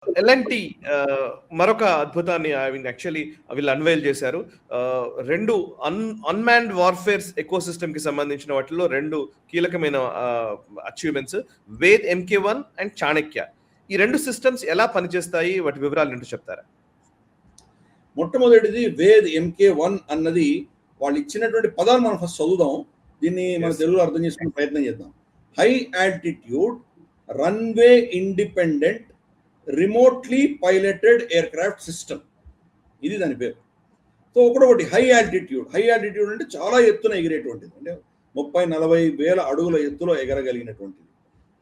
L&T మరొక అద్భుతాన్ని actually వీళ్ళు అన్‌వెయిల్ చేశారు. 2 అన్‌మాన్డ్ వార్‌ఫేర్స్ ఎకోసిస్టమ్‌కి సంబంధించిన వాటిల్లో 2 కీలకమైన అచీవ్‌మెంట్స్ వేద్ ఎంకే-1 అండ్ చాణక్య. ఈ 2 సిస్టమ్స్ ఎలా పనిచేస్తాయి? వాటి వివరాలు ఏంటో చెప్తారా? మొట్టమొదటిది వేద్ ఎంకే-1 అన్నది వాళ్ళు ఇచ్చినటువంటి పదాలు మనం ఫస్ట్ చదువుదాం. దీన్ని మన తెలుగులో అర్థం చేసుకునే ప్రయత్నం చేద్దాం. High altitude runway independent remotely piloted aircraft system, ఇది దాని పేరు. సో ఒకటి హై ఆల్టిట్యూడ్. హై ఆల్టిట్యూడ్ అంటే చాలా ఎత్తున ఎగిరేటువంటిది, అంటే 30-40 వేల అడుగుల ఎత్తులో ఎగరగలిగినటువంటిది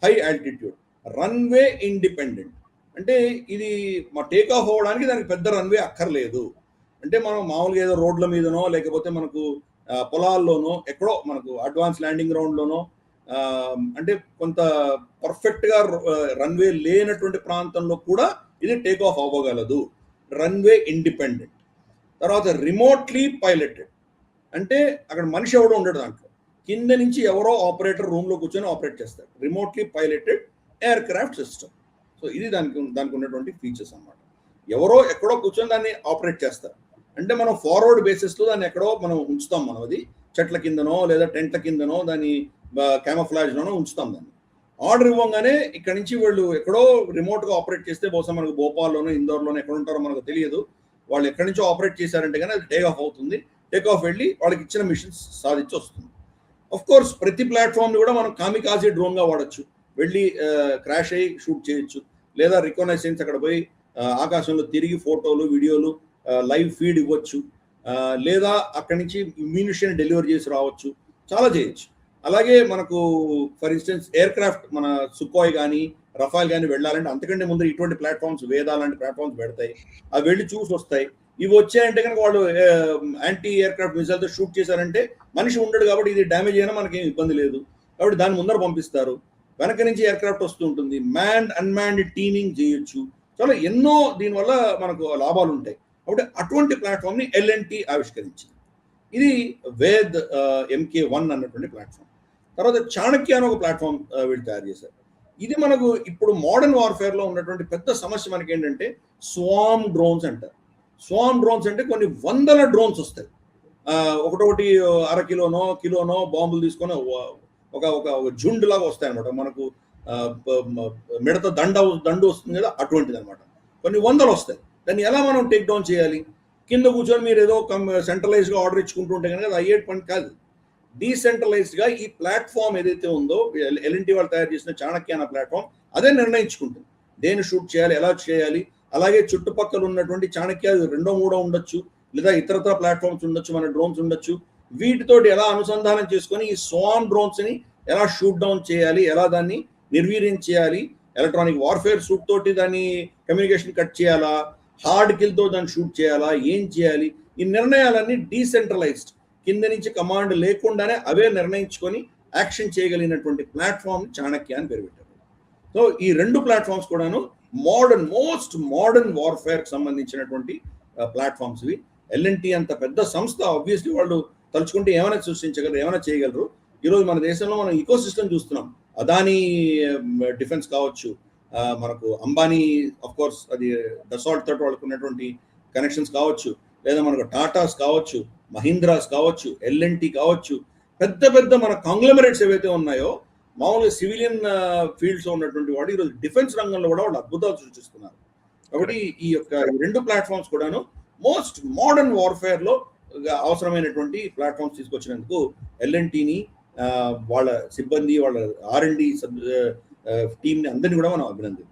హై ఆల్టిట్యూడ్. రన్వే ఇండిపెండెంట్ అంటే ఇది మా టేక్ ఆఫ్ అవ్వడానికి దానికి పెద్ద రన్వే అక్కర్లేదు. అంటే మనం మామూలుగా ఏదో రోడ్ల మీదనో లేకపోతే మనకు పొలాల్లోనో ఎక్కడో మనకు అడ్వాన్స్ ల్యాండింగ్ గ్రౌండ్లోనో అంటే కొంత పర్ఫెక్ట్గా రన్వే లేనటువంటి ప్రాంతంలో కూడా ఇది టేక్ ఆఫ్ అవ్వగలదు. Runway independent. తర్వాత రిమోట్లీ పైలటెడ్ అంటే అక్కడ మనిషి ఎవడో ఉండడు, దాంట్లో కింద నుంచి ఎవరో ఆపరేటర్ రూమ్లో కూర్చొని ఆపరేట్ చేస్తారు. Remotely piloted air craft system. So ఇది దానికి ఉన్నటువంటి ఫీచర్స్ అన్నమాట. ఎవరో ఎక్కడో కూర్చొని దాన్ని ఆపరేట్ చేస్తారు. అంటే మనం ఫార్వర్డ్ బేసిస్లో దాన్ని ఎక్కడో మనం ఉంచుతాం. మనం అది చెట్ల కిందనో లేదా టెంట్ల కిందనో దాన్ని క్యామఫ్లాజ్లోనో ఉంచుతాం. దాన్ని ఆర్డర్ ఇవ్వగానే ఇక్కడ నుంచి వాళ్ళు ఎక్కడో రిమోట్గా ఆపరేట్ చేస్తే బహుశా మనకు భోపాల్లోనో ఇందోర్లోనో ఎక్కడ ఉంటారో మనకు తెలియదు. వాళ్ళు ఎక్కడి నుంచో ఆపరేట్ చేశారంటే కానీ అది టేక్ ఆఫ్ అవుతుంది. టేక్ ఆఫ్ వెళ్ళి వాళ్ళకి ఇచ్చిన మిషన్స్ సాధించి వస్తుంది. ఆఫ్ కోర్స్ ప్రతి ప్లాట్ఫామ్ని కూడా మనం కామికాజీ డ్రోన్గా వాడచ్చు. వెళ్ళి క్రాష్ అయ్యి షూట్ చేయొచ్చు, లేదా రికగ్నైజెన్స్ అక్కడ పోయి ఆకాశంలో తిరిగి ఫోటోలు వీడియోలు లైవ్ ఫీడ్ ఇవ్వచ్చు, లేదా అక్కడి నుంచి మ్యూనిషన్ డెలివరీ చేసి రావచ్చు, చాలా చేయొచ్చు. అలాగే మనకు ఫర్ ఇన్స్టెన్స్ ఎయిర్ క్రాఫ్ట్ మన సుకోయ్ కానీ రఫాల్ కానీ వెళ్ళాలంటే అంతకంటే ముందు ఇటువంటి ప్లాట్ఫామ్స్ వేదా లాంటి ప్లాట్ఫామ్స్ పెడతాయి. అవి వెళ్ళి చూసి వస్తాయి. ఇవి వచ్చాయంటే కనుక వాళ్ళు యాంటీ ఎయిర్ క్రాఫ్ట్ మిసైల్తో షూట్ చేశారంటే మనిషి ఉండడు కాబట్టి ఇది డ్యామేజ్ అయినా మనకేం ఇబ్బంది లేదు కాబట్టి దాని ముందర పంపిస్తారు. వెనక నుంచి ఎయిర్ క్రాఫ్ట్ వస్తూ ఉంటుంది. మ్యాన్డ్ అన్మ్యాన్డ్ టీమింగ్ చేయొచ్చు. చాలా ఎన్నో దీనివల్ల మనకు లాభాలు ఉంటాయి. కాబట్టి అటువంటి ప్లాట్ఫామ్ని ఎల్ఎన్‌టి ఆవిష్కరించింది. ఇది వేద్ ఎంకే-1 అన్నటువంటి ప్లాట్ఫామ్. తర్వాత చాణక్య అని ఒక ప్లాట్ఫామ్ వీళ్ళు తయారు చేశారు. ఇది మనకు ఇప్పుడు మోడర్న్ వార్ఫేర్లో ఉన్నటువంటి పెద్ద సమస్య మనకి ఏంటంటే స్వామ్ డ్రోన్స్ అంటారు. స్వామ్ డ్రోన్స్ అంటే కొన్ని వందల డ్రోన్స్ వస్తాయి. ఒకటొకటి కిలోనో బాంబులు తీసుకొని ఒక జుండ్ లాగా వస్తాయి అనమాట. మనకు మిడత దండు వస్తుంది కదా, అటువంటిది అనమాట. కొన్ని వందలు వస్తాయి. దాన్ని ఎలా మనం టేక్ డౌన్ చేయాలి? కింద కూర్చొని మీరు ఏదో సెంట్రలైజ్గా ఆర్డర్ ఇచ్చుకుంటూ ఉంటే కనుక అది అయ్యే పని కాదు. డీసెంట్రలైజ్డ్గా ఈ ప్లాట్ఫామ్ ఏదైతే ఉందో ఎల్ఎన్‌టి వాళ్ళు తయారు చేసిన చాణక్య అన్న ప్లాట్ఫామ్ అదే నిర్ణయించుకుంటుంది దేన్ని షూట్ చేయాలి, ఎలా చేయాలి. అలాగే చుట్టుపక్కల ఉన్నటువంటి చాణక్య 2-3 ఉండొచ్చు, లేదా ఇతరత్ర ప్లాట్ఫామ్స్ ఉండొచ్చు, మన డ్రోన్స్ ఉండొచ్చు. వీటితోటి ఎలా అనుసంధానం చేసుకొని ఈ స్వామ్ డ్రోన్స్ని ఎలా షూట్ డౌన్ చేయాలి, ఎలా దాన్ని నిర్వీర్యం చేయాలి, ఎలక్ట్రానిక్ వార్ఫేర్ సూట్ తోటి దాన్ని కమ్యూనికేషన్ కట్ చేయాలా, హార్డ్ కిల్తో దాన్ని షూట్ చేయాలా, ఏం చేయాలి, ఈ నిర్ణయాలన్నీ డీసెంట్రలైజ్డ్ కింద నుంచి కమాండ్ లేకుండానే అవే నిర్ణయించుకొని యాక్షన్ చేయగలిగినటువంటి ప్లాట్ఫామ్ చాణక్య అని పేరు పెట్టారు. సో ఈ 2 ప్లాట్ఫామ్స్ కూడాను మోస్ట్ మోడర్న్ వార్ఫేర్కి సంబంధించినటువంటి ప్లాట్ఫామ్స్ ఇవి. ఎల్ఎన్‌టి అంత పెద్ద సంస్థ, ఆబ్వియస్లీ వాళ్ళు తలుచుకుంటే ఏమైనా సృష్టించగలరు, ఏమైనా చేయగలరు. ఈరోజు మన దేశంలో మనం ఈకో సిస్టమ్ చూస్తున్నాం. అదానీ డిఫెన్స్ కావచ్చు, మనకు అంబానీ ఆఫ్ కోర్స్ అది డసాల్ట్ తోటి వాళ్ళకు ఉన్నటువంటి కనెక్షన్స్ కావచ్చు, లేదా మనకు టాటాస్ కావచ్చు, మహీంద్రాస్ కావచ్చు, ఎల్ఎన్‌టి కావచ్చు, పెద్ద మన కాంగ్లమరేట్స్ ఏవైతే ఉన్నాయో మామూలుగా సివిలియన్ ఫీల్డ్స్లో ఉన్నటువంటి వాడు ఈరోజు డిఫెన్స్ రంగంలో కూడా వాళ్ళు అద్భుతాలు సృష్టిస్తున్నారు. కాబట్టి ఈ 2 ప్లాట్ఫామ్స్ కూడాను మోస్ట్ మోడర్న్ వార్ఫేర్లో అవసరమైనటువంటి ప్లాట్ఫామ్స్ తీసుకొచ్చినందుకు ఎల్ఎన్‌టిని వాళ్ళ సిబ్బంది, వాళ్ళ R&D టీంని అందరినీ కూడా మనం అభినందిద్దాం.